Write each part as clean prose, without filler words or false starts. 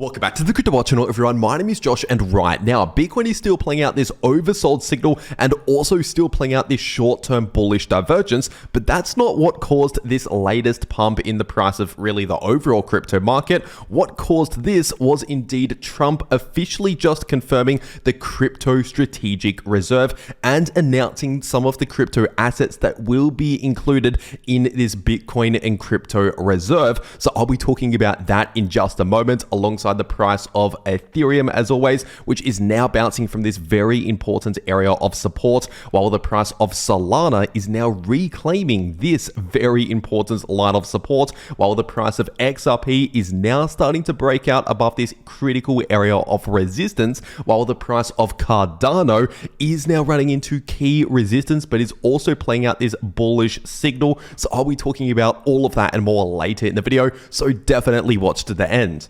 Welcome back to the cryptowrld channel, everyone. My name is Josh, and right now, Bitcoin is still playing out this oversold signal and also still playing out this short-term bullish divergence, but that's not what caused this latest pump in the price of really the overall crypto market. What caused this was indeed Trump officially just confirming the crypto strategic reserve and announcing some of the crypto assets that will be included in this Bitcoin and crypto reserve. So I'll be talking about that in just a moment, alongside the price of Ethereum, as always, which is now bouncing from this very important area of support, while the price of Solana is now reclaiming this very important line of support, while the price of XRP is now starting to break out above this critical area of resistance, while the price of Cardano is now running into key resistance, but is also playing out this bullish signal. So I'll be talking about all of that and more later in the video, so definitely watch to the end.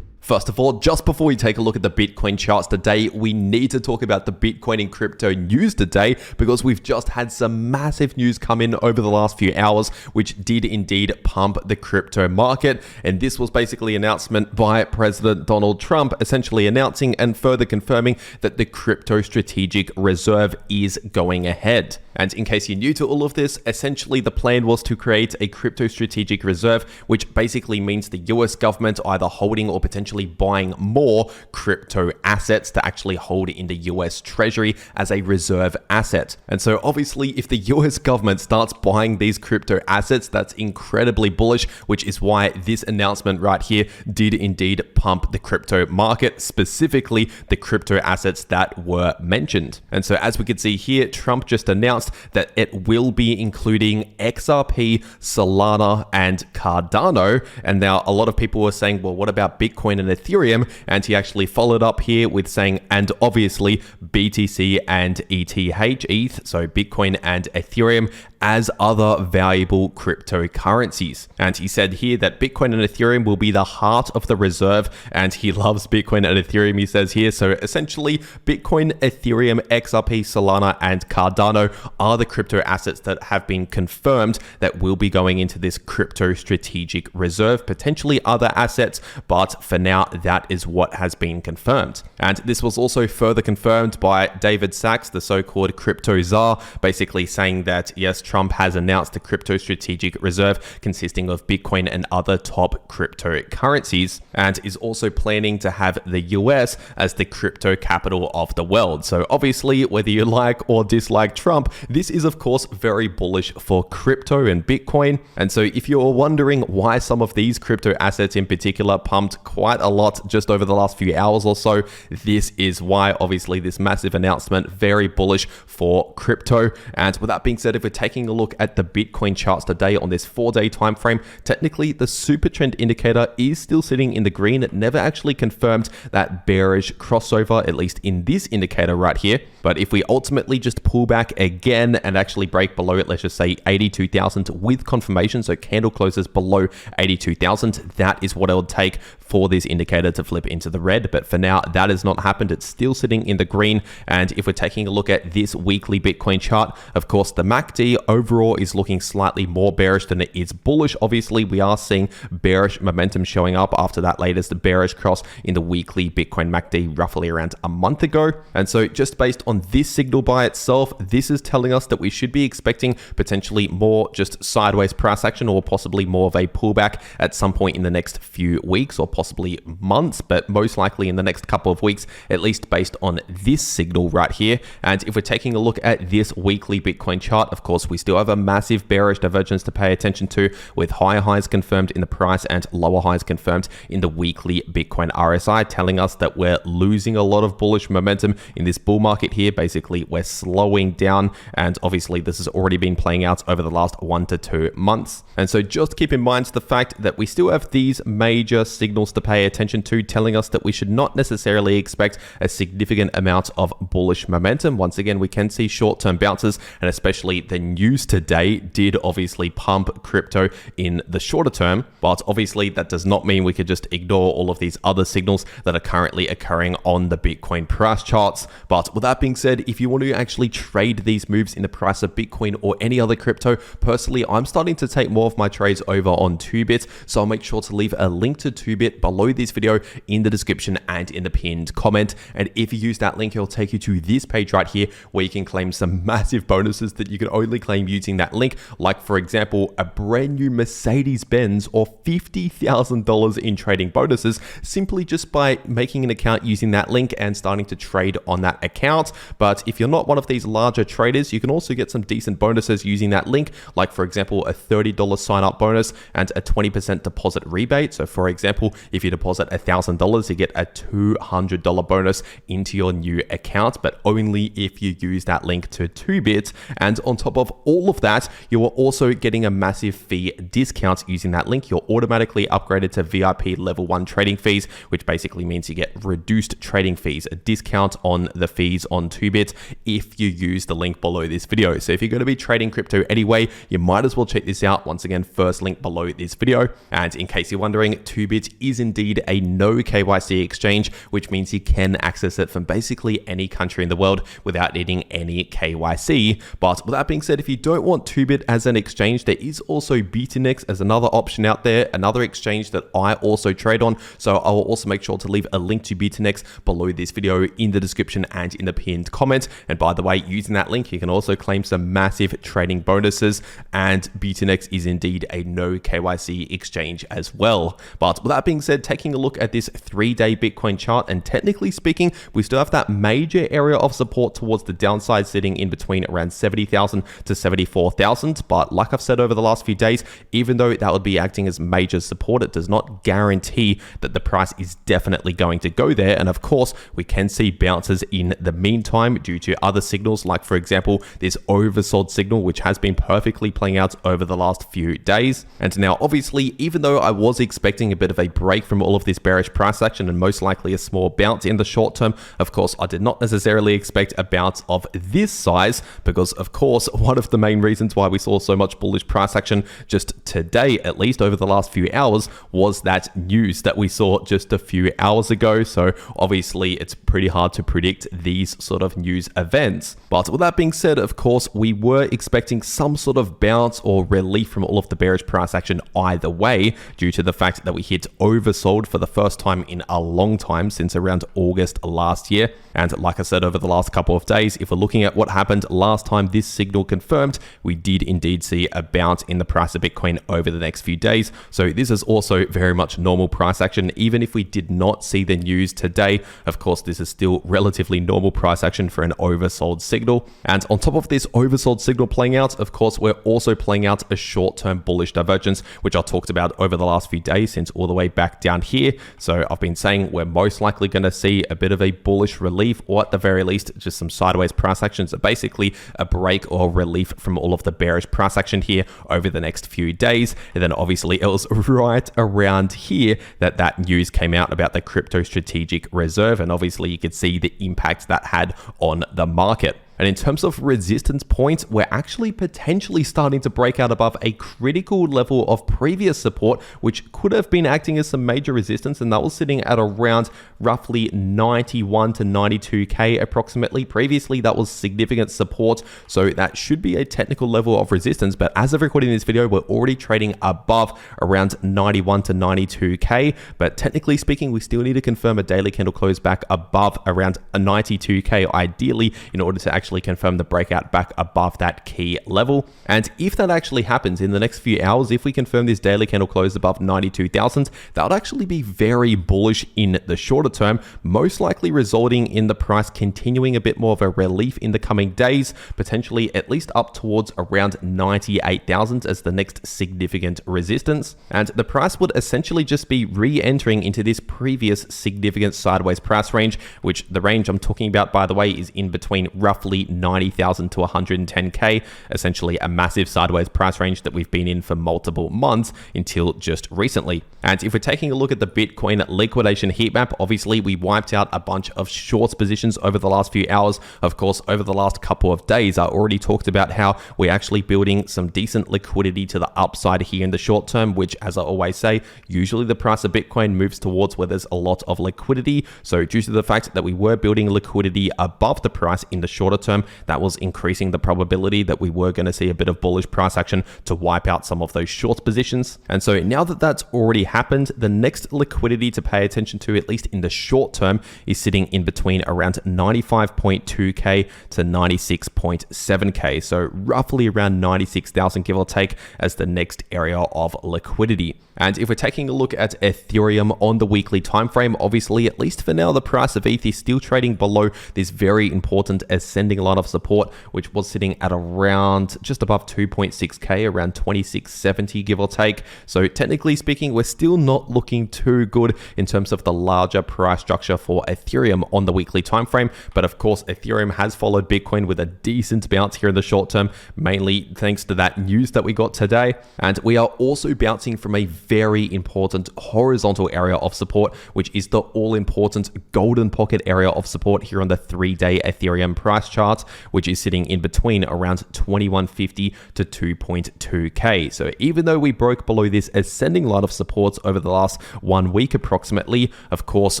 First of all, just before we take a look at the Bitcoin charts today, we need to talk about the Bitcoin and crypto news today, because we've just had some massive news come in over the last few hours, which did indeed pump the crypto market. And this was basically an announcement by President Donald Trump, essentially announcing and further confirming that the crypto strategic reserve is going ahead. And in case you're new to all of this, essentially the plan was to create a crypto strategic reserve, which basically means the US government either holding or potentially buying more crypto assets to actually hold in the US Treasury as a reserve asset. And so obviously, if the US government starts buying these crypto assets, that's incredibly bullish, which is why this announcement right here did indeed pump the crypto market, specifically the crypto assets that were mentioned. And so as we can see here, Trump just announced that it will be including XRP, Solana, and Cardano. And now a lot of people were saying, well, what about Bitcoin and Ethereum? And he actually followed up here with saying, and obviously BTC and ETH, so Bitcoin and Ethereum, as other valuable cryptocurrencies. And he said here that Bitcoin and Ethereum will be the heart of the reserve, and he loves Bitcoin and Ethereum, he says here. So essentially, Bitcoin, Ethereum, XRP, Solana, and Cardano are the crypto assets that have been confirmed that will be going into this crypto strategic reserve, potentially other assets, but for now, that is what has been confirmed. And this was also further confirmed by David Sachs, the so-called crypto czar, basically saying that yes, Trump has announced a crypto strategic reserve consisting of Bitcoin and other top cryptocurrencies, and is also planning to have the US as the crypto capital of the world. So obviously, whether you like or dislike Trump, this is of course very bullish for crypto and Bitcoin. And so if you're wondering why some of these crypto assets in particular pumped quite a lot just over the last few hours or so, this is why. Obviously, this massive announcement, very bullish for crypto. And with that being said, if we're taking a look at the Bitcoin charts today on this 4-day time frame, technically the super trend indicator is still sitting in the green. It never actually confirmed that bearish crossover, at least in this indicator right here. But if we ultimately just pull back again and actually break below it, let's just say 82,000 with confirmation, so candle closes below 82,000, that is what it would take for this indicator to flip into the red. But for now, that has not happened. It's still sitting in the green. And if we're taking a look at this weekly Bitcoin chart, of course, the MACD overall is looking slightly more bearish than it is bullish. Obviously, we are seeing bearish momentum showing up after that latest bearish cross in the weekly Bitcoin MACD roughly around a month ago. And so just based on this signal by itself, this is telling us that we should be expecting potentially more just sideways price action, or possibly more of a pullback at some point in the next few weeks, or possibly months, but most likely in the next couple of weeks, at least based on this signal right here. And if we're taking a look at this weekly Bitcoin chart, of course, we still have a massive bearish divergence to pay attention to, with higher highs confirmed in the price and lower highs confirmed in the weekly Bitcoin RSI, telling us that we're losing a lot of bullish momentum in this bull market here. Basically, we're slowing down, and obviously this has already been playing out over the last 1 to 2 months. And so just keep in mind the fact that we still have these major signals to pay attention to, telling us that we should not necessarily expect a significant amount of bullish momentum. Once again, we can see short-term bounces, and especially the news today did obviously pump crypto in the shorter term, but obviously that does not mean we could just ignore all of these other signals that are currently occurring on the Bitcoin price charts. But with that being said, if you want to actually trade these moves in the price of Bitcoin or any other crypto, personally, I'm starting to take more of my trades over on 2bit, so I'll make sure to leave a link to 2bit bit below this video in the description and in the pinned comment. And if you use that link, it'll take you to this page right here where you can claim some massive bonuses that you can only claim using that link. Like for example, a brand new Mercedes-Benz or $50,000 in trading bonuses simply just by making an account using that link and starting to trade on that account. But if you're not one of these larger traders, you can also get some decent bonuses using that link. Like for example, a $30 sign up bonus and a 20% deposit rebate. So for example, if you deposit $1,000, you get a $200 bonus into your new account, but only if you use that link to 2bit. And on top of all of that, you are also getting a massive fee discount using that link. You're automatically upgraded to VIP level 1 trading fees, which basically means you get reduced trading fees, a discount on the fees on 2bit if you use the link below this video. So if you're going to be trading crypto anyway, you might as well check this out. Once again, first link below this video. And in case you're wondering, 2bit is indeed a no KYC exchange, which means you can access it from basically any country in the world without needing any KYC. But with that being said, if you don't want 2bit as an exchange, there is also Bitfinex as another option out there, another exchange that I also trade on. So I will also make sure to leave a link to Bitfinex below this video in the description and in the pinned comment. And by the way, using that link, you can also claim some massive trading bonuses, and Bitfinex is indeed a no KYC exchange as well. But with that being said, taking a look at this 3-day Bitcoin chart, and technically speaking, we still have that major area of support towards the downside sitting in between around 70,000 to 74,000. But like I've said over the last few days, even though that would be acting as major support, it does not guarantee that the price is definitely going to go there. And of course, we can see bounces in the meantime due to other signals, like for example, this oversold signal, which has been perfectly playing out over the last few days. And now, obviously, even though I was expecting a bit of a break from all of this bearish price action and most likely a small bounce in the short term, of course, I did not necessarily expect a bounce of this size, because of course, one of the main reasons why we saw so much bullish price action just today, at least over the last few hours, was that news that we saw just a few hours ago. So obviously, it's pretty hard to predict these sort of news events. But with that being said, of course, we were expecting some sort of bounce or relief from all of the bearish price action either way, due to the fact that we hit oversold for the first time in a long time, since around August last year. And like I said, over the last couple of days, if we're looking at what happened last time this signal confirmed, we did indeed see a bounce in the price of Bitcoin over the next few days. So this is also very much normal price action. Even if we did not see the news today, of course, this is still relatively normal price action for an oversold signal. And on top of this oversold signal playing out, of course, we're also playing out a short-term bullish divergence, which I talked about over the last few days, since all the way back down here. So I've been saying we're most likely going to see a bit of a bullish relief, or at the very least, just some sideways price action. So basically a break or relief from all of the bearish price action here over the next few days. And then obviously it was right around here that that news came out about the crypto strategic reserve. And obviously you could see the impact that had on the market. And in terms of resistance points, we're actually potentially starting to break out above a critical level of previous support, which could have been acting as some major resistance. And that was sitting at around roughly 91 to 92K approximately. Previously, that was significant support. So that should be a technical level of resistance. But as of recording this video, we're already trading above around 91 to 92K. But technically speaking, we still need to confirm a daily candle close back above around a 92K, ideally, in order to actually confirm the breakout back above that key level. And if that actually happens in the next few hours, if we confirm this daily candle close above 92,000, that would actually be very bullish in the shorter term, most likely resulting in the price continuing a bit more of a relief in the coming days, potentially at least up towards around 98,000 as the next significant resistance. And the price would essentially just be re-entering into this previous significant sideways price range, which the range I'm talking about, by the way, is in between roughly 90,000 to 110K, essentially a massive sideways price range that we've been in for multiple months until just recently. And if we're taking a look at the Bitcoin liquidation heat map, obviously we wiped out a bunch of shorts positions over the last few hours. Of course, over the last couple of days, I already talked about how we're actually building some decent liquidity to the upside here in the short term, which, as I always say, usually the price of Bitcoin moves towards where there's a lot of liquidity. So due to the fact that we were building liquidity above the price in the shorter term, term, that was increasing the probability that we were going to see a bit of bullish price action to wipe out some of those short positions. And so now that that's already happened, the next liquidity to pay attention to, at least in the short term, is sitting in between around 95.2k to 96.7k. So roughly around 96,000 give or take as the next area of liquidity. And if we're taking a look at Ethereum on the weekly time frame, obviously, at least for now, the price of ETH is still trading below this very important ascending line of support, which was sitting at around just above 2.6k, around 2670 give or take. So technically speaking, we're still not looking too good in terms of the larger price structure for Ethereum on the weekly time frame. But of course, Ethereum has followed Bitcoin with a decent bounce here in the short term, mainly thanks to that news that we got today. And we are also bouncing from a very important horizontal area of support, which is the all-important golden pocket area of support here on the 3-day Ethereum price chart, which is sitting in between around 2150 to 2.2k. So even though we broke below this ascending line of support over the last 1 week approximately, of course,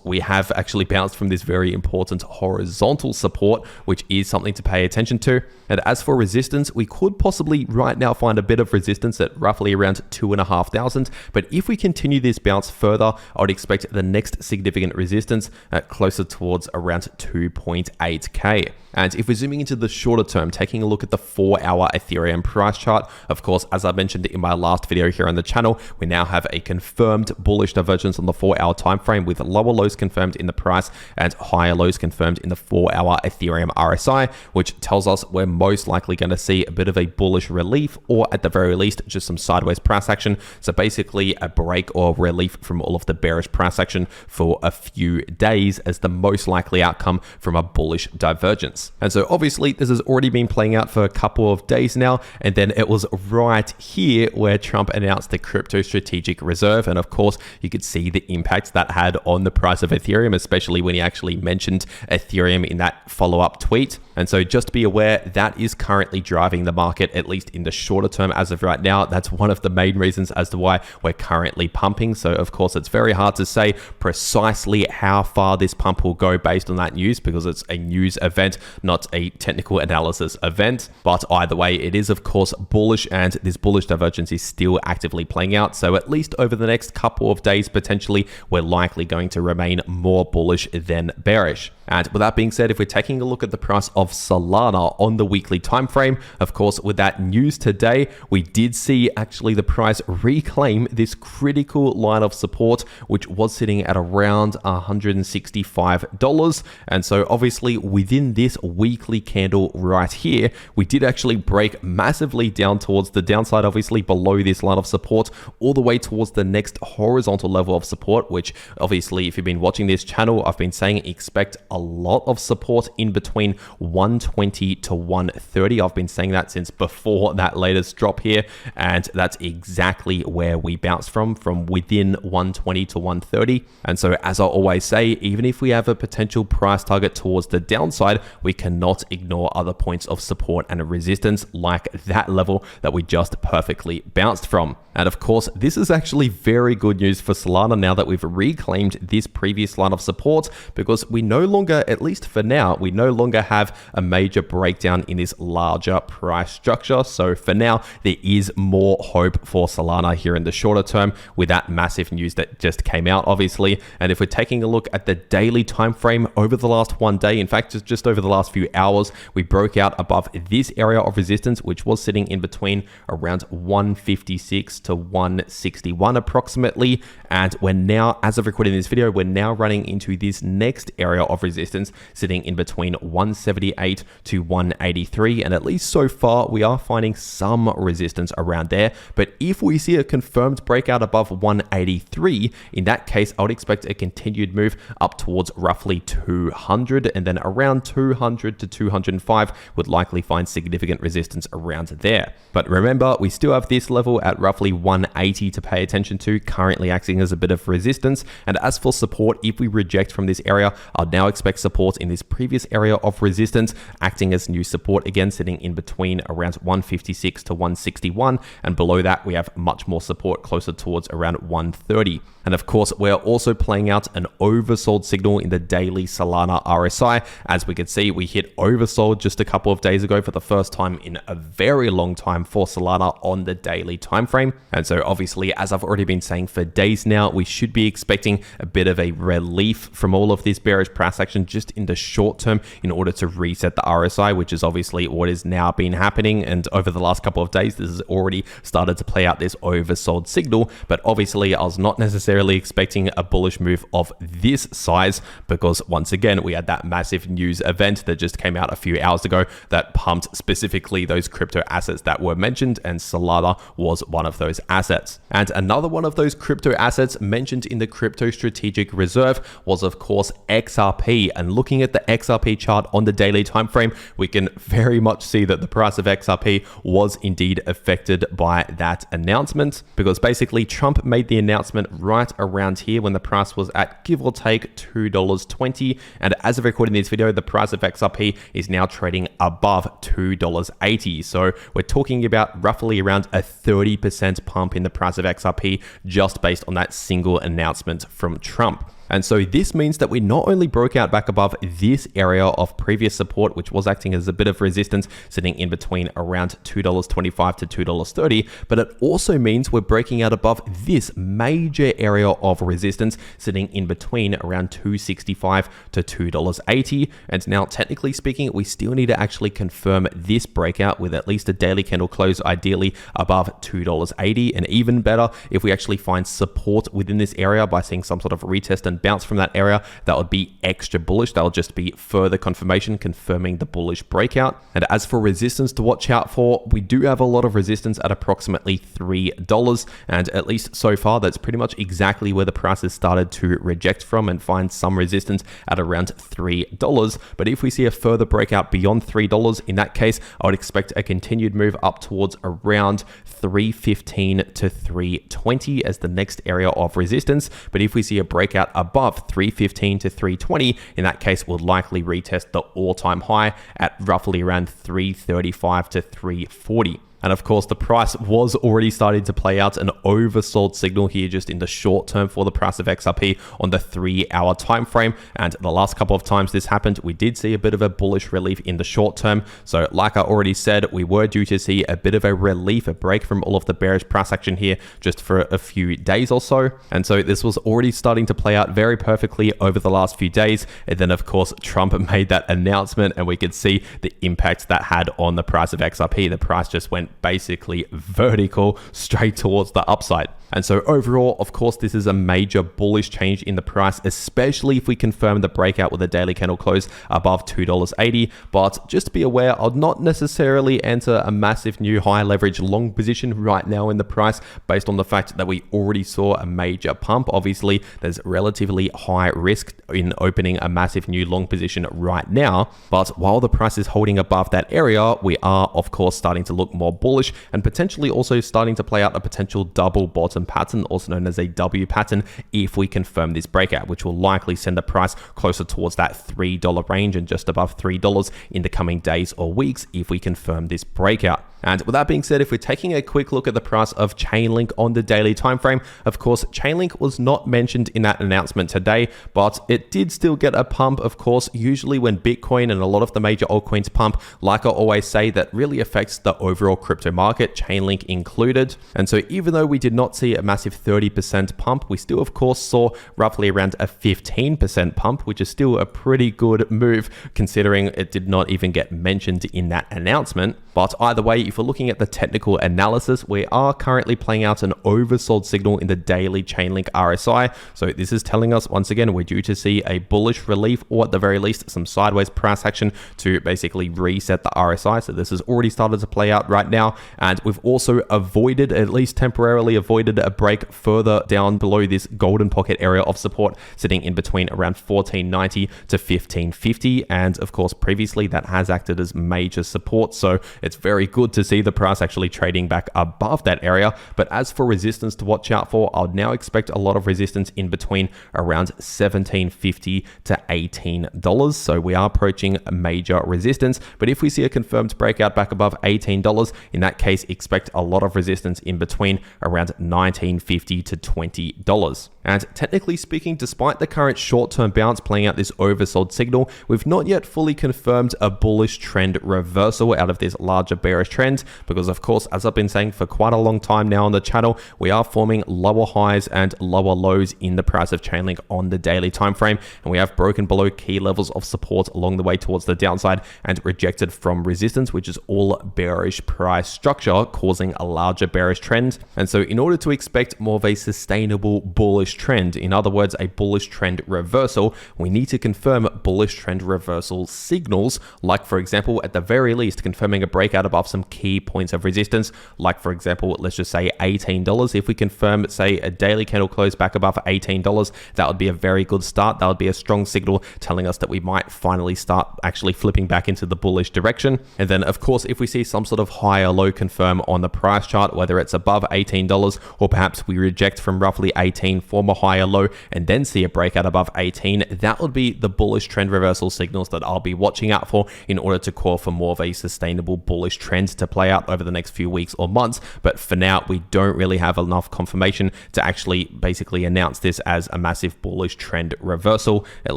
we have actually bounced from this very important horizontal support, which is something to pay attention to. And as for resistance, we could possibly right now find a bit of resistance at roughly around 2,500. But if we continue this bounce further, I would expect the next significant resistance at closer towards around 2.8k. And if we're zooming into the shorter term, taking a look at the 4-hour Ethereum price chart, of course, as I mentioned in my last video here on the channel, we now have a confirmed bullish divergence on the 4-hour time frame, with lower lows confirmed in the price and higher lows confirmed in the 4-hour Ethereum RSI, which tells us we're most likely going to see a bit of a bullish relief, or at the very least, just some sideways price action. So basically a break or relief from all of the bearish price action for a few days as the most likely outcome from a bullish divergence. And so obviously this has already been playing out for a couple of days now, and then it was right here where Trump announced the crypto strategic reserve. And of course, you could see the impact that had on the price of Ethereum, especially when he actually mentioned Ethereum in that follow-up tweet. And so just be aware that is currently driving the market, at least in the shorter term as of right now. That's one of the main reasons as to why we're currently pumping. So of course, it's very hard to say precisely how far this pump will go based on that news, because it's a news event, not a technical analysis event. But either way, it is of course bullish, and this bullish divergence is still actively playing out. So at least over the next couple of days, potentially, we're likely going to remain more bullish than bearish. And with that being said, if we're taking a look at the price of Solana on the weekly time frame, of course, with that news today, we did see actually the price reclaim this critical line of support, which was sitting at around $165. And so obviously within this weekly candle right here, we did actually break massively down towards the downside, obviously below this line of support, all the way towards the next horizontal level of support, which obviously, if you've been watching this channel, I've been saying expect a lot of support in between 120 to 130. I've been saying that since before that latest drop here, and that's exactly where we bounced from within 120 to 130. And so as I always say, even if we have a potential price target towards the downside, we cannot ignore other points of support and resistance like that level that we just perfectly bounced from. And of course, this is actually very good news for Solana now that we've reclaimed this previous line of support, because we no longer, at least for now, we no longer have a major breakdown in this larger price structure. So for now, there is more hope for Solana here in the shorter term with that massive news that just came out, obviously. And if we're taking a look at the daily time frame over the last 1 day, in fact, just over the last few hours, we broke out above this area of resistance, which was sitting in between around 156 to 161 approximately. And we're now, as of recording this video, we're now running into this next area of resistance sitting in between 178 to 183. And at least so far, we are finding some resistance around there. But if we see a confirmed breakout above 183, in that case, I would expect a continued move up towards roughly 200, and then around 200 to 205 would likely find significant resistance around there. But remember, we still have this level at roughly 180 to pay attention to, currently acting as a bit of resistance. And as for support, if we reject from this area, I'd now expect expect support in this previous area of resistance, acting as new support again, sitting in between around 156 to 161, and below that we have much more support closer towards around 130. And of course, we're also playing out an oversold signal in the daily Solana RSI. As we can see, we hit oversold just a couple of days ago for the first time in a very long time for Solana on the daily time frame. And so obviously, as I've already been saying for days now, we should be expecting a bit of a relief from all of this bearish price action just in the short term in order to reset the RSI, which is obviously what is now been happening. And over the last couple of days, this has already started to play out this oversold signal. But obviously, I was not necessarily expecting a bullish move of this size, because once again, we had that massive news event that just came out a few hours ago that pumped specifically those crypto assets that were mentioned, and Solana was one of those assets. And another one of those crypto assets mentioned in the crypto strategic reserve was of course XRP. And looking at the XRP chart on the daily time frame, we can very much see that the price of XRP was indeed affected by that announcement, because basically Trump made the announcement right around here when the price was at give or take $2.20, and as of recording this video, the price of XRP is now trading above $2.80. So we're talking about roughly around a 30% pump in the price of XRP just based on that single announcement from Trump. And so this means that we not only broke out back above this area of previous support, which was acting as a bit of resistance, sitting in between around $2.25 to $2.30, but it also means we're breaking out above this major area of resistance, sitting in between around $2.65 to $2.80. And now, technically speaking, we still need to actually confirm this breakout with at least a daily candle close, ideally above $2.80, and even better if we actually find support within this area by seeing some sort of retest and bounce from that area. That would be extra bullish. That'll just be further confirmation confirming the bullish breakout. And as for resistance to watch out for, we do have a lot of resistance at approximately $3, and at least so far that's pretty much exactly where the price has started to reject from and find some resistance at around $3. But if we see a further breakout beyond $3, in that case I would expect a continued move up towards around $3.15 to $3.20 as the next area of resistance. But if we see a breakout above $3.15 to $3.20, in that case we'll likely retest the all-time high at roughly around $3.35 to $3.40. And of course, the price was already starting to play out an oversold signal here just in the short term for the price of XRP on the 3-hour time frame. And the last couple of times this happened, we did see a bit of a bullish relief in the short term. So like I already said, we were due to see a bit of a relief, a break from all of the bearish price action here just for a few days or so. And so this was already starting to play out very perfectly over the last few days. And then of course, Trump made that announcement and we could see the impact that had on the price of XRP. The price just went basically vertical straight towards the upside. And so overall, of course, this is a major bullish change in the price, especially if we confirm the breakout with a daily candle close above $2.80. But just be aware, I'll not necessarily enter a massive new high leverage long position right now in the price based on the fact that we already saw a major pump. Obviously, there's relatively high risk in opening a massive new long position right now. But while the price is holding above that area, we are, of course, starting to look more bullish and potentially also starting to play out a potential double bottom pattern, also known as a W pattern, if we confirm this breakout, which will likely send the price closer towards that $3 range and just above $3 in the coming days or weeks if we confirm this breakout. And with that being said, if we're taking a quick look at the price of Chainlink on the daily time frame, of course, Chainlink was not mentioned in that announcement today, but it did still get a pump. Of course, usually when Bitcoin and a lot of the major altcoins pump, like I always say, that really affects the overall crypto market, Chainlink included. And so even though we did not see a massive 30% pump, we still, of course, saw roughly around a 15% pump, which is still a pretty good move considering it did not even get mentioned in that announcement. But either way, if we're looking at the technical analysis, we are currently playing out an oversold signal in the daily Chainlink RSI. So this is telling us, once again, we're due to see a bullish relief, or at the very least, some sideways price action to basically reset the RSI. So this has already started to play out right now. And we've also avoided, at least temporarily avoided, a break further down below this golden pocket area of support, sitting in between around 1490 to 1550. And of course, previously that has acted as major support. So it's very good to see the price actually trading back above that area. But as for resistance to watch out for, I would now expect a lot of resistance in between around $17.50 to $18. So we are approaching a major resistance. But if we see a confirmed breakout back above $18, in that case, expect a lot of resistance in between around $19.50 to $20. And technically speaking, despite the current short-term bounce playing out this oversold signal, we've not yet fully confirmed a bullish trend reversal out of this larger bearish trend, because of course, as I've been saying for quite a long time now on the channel, we are forming lower highs and lower lows in the price of Chainlink on the daily time frame, and we have broken below key levels of support along the way towards the downside and rejected from resistance, which is all bearish price structure causing a larger bearish trend. And so in order to expect more of a sustainable bullish trend, in other words, a bullish trend reversal, we need to confirm bullish trend reversal signals, like for example, at the very least, confirming a breakout above some key points of resistance, like for example, let's just say $18. If we confirm, say, a daily candle close back above $18, that would be a very good start. That would be a strong signal telling us that we might finally start actually flipping back into the bullish direction. And then of course, if we see some sort of higher low confirm on the price chart, whether it's above $18 or perhaps we reject from roughly 18, form a higher low, and then see a breakout above 18, that would be the bullish trend reversal signals that I'll be watching out for in order to call for more of a sustainable bullish trend to play out over the next few weeks or months. But for now, we don't really have enough confirmation to actually basically announce this as a massive bullish trend reversal, at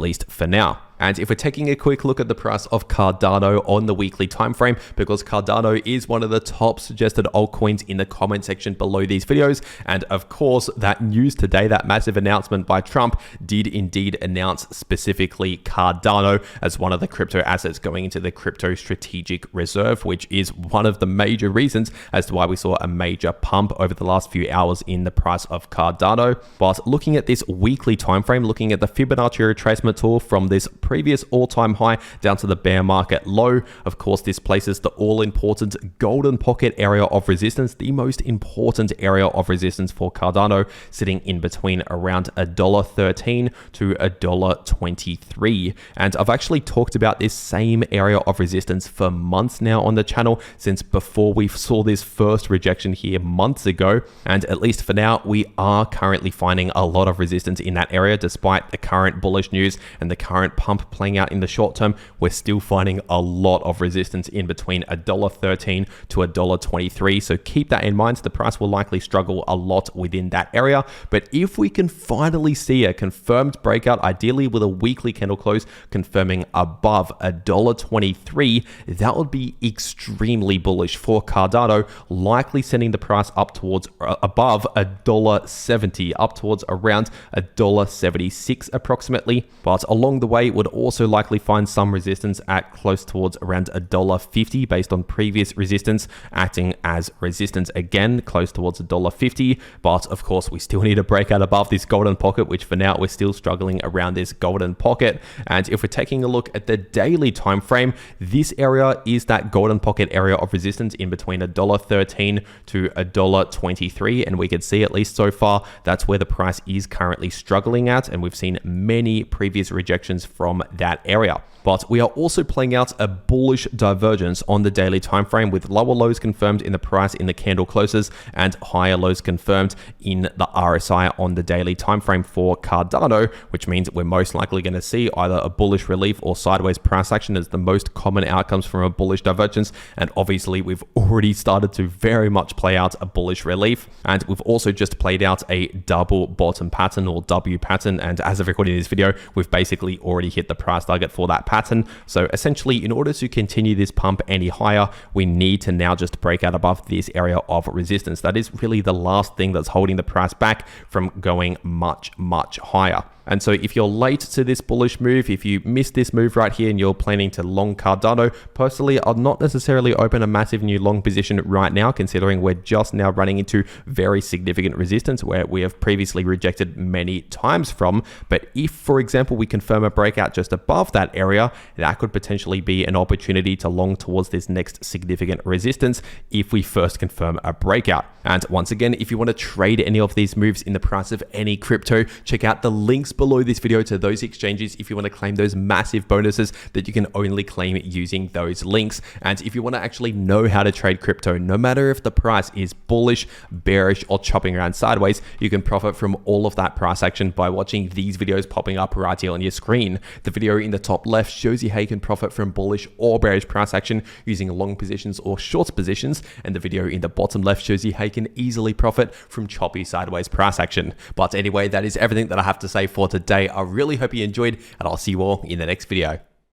least for now. And if we're taking a quick look at the price of Cardano on the weekly time frame, because Cardano is one of the top suggested altcoins in the comment section below these videos, and of course that news today, that massive announcement by Trump, did indeed announce specifically Cardano as one of the crypto assets going into the crypto strategic reserve, which is one of the major reasons as to why we saw a major pump over the last few hours in the price of Cardano. But looking at this weekly time frame, looking at the Fibonacci retracement tool from this previous all-time high down to the bear market low, of course this places the all-important golden pocket area of resistance, the most important area of resistance for Cardano, sitting in between around $1.13 to $1.23. And I've actually talked about this same area of resistance for months now on the channel, since before we saw this first rejection here months ago. And at least for now, we are currently finding a lot of resistance in that area. Despite the current bullish news and the current pump playing out in the short term, we're still finding a lot of resistance in between $1.13 to $1.23. So keep that in mind. The price will likely struggle a lot within that area. But if we can finally see a confirmed breakout, ideally with a weekly candle close confirming above $1.23, that would be extremely bullish for Cardano, likely sending the price up towards above $1.70, up towards around $1.76 approximately. But along the way, would also likely find some resistance at close towards around $1.50 based on previous resistance acting as resistance again, close towards $1.50. But of course, we still need a breakout above this golden pocket, which for now we're still struggling around this golden pocket. And if we're taking a look at the daily time frame, this area is that golden pocket area of resistance in between $1.13 to $1.23, and we can see, at least so far, that's where the price is currently struggling at, and we've seen many previous rejections from that area. But we are also playing out a bullish divergence on the daily time frame, with lower lows confirmed in the price in the candle closes and higher lows confirmed in the RSI on the daily time frame for Cardano, which means we're most likely going to see either a bullish relief or sideways price action as the most common outcomes from a bullish divergence. And obviously we've already started to very much play out a bullish relief, and we've also just played out a double bottom pattern or W pattern, and as of recording this video, we've basically already hit the price target for that pattern. So essentially, in order to continue this pump any higher, we need to now just break out above this area of resistance. That is really the last thing that's holding the price back from going much higher. And so if you're late to this bullish move, if you missed this move right here and you're planning to long Cardano, personally, I'll not necessarily open a massive new long position right now, considering we're just now running into very significant resistance where we have previously rejected many times from. But if, for example, we confirm a breakout just above that area, that could potentially be an opportunity to long towards this next significant resistance if we first confirm a breakout. And once again, if you want to trade any of these moves in the price of any crypto, check out the links below this video to those exchanges if you want to claim those massive bonuses that you can only claim using those links. And if you want to actually know how to trade crypto, no matter if the price is bullish, bearish, or chopping around sideways, you can profit from all of that price action by watching these videos popping up right here on your screen. The video in the top left shows you how you can profit from bullish or bearish price action using long positions or short positions, and the video in the bottom left shows you how you can easily profit from choppy sideways price action. But anyway, that is everything that I have to say for today. I really hope you enjoyed, and I'll see you all in the next video.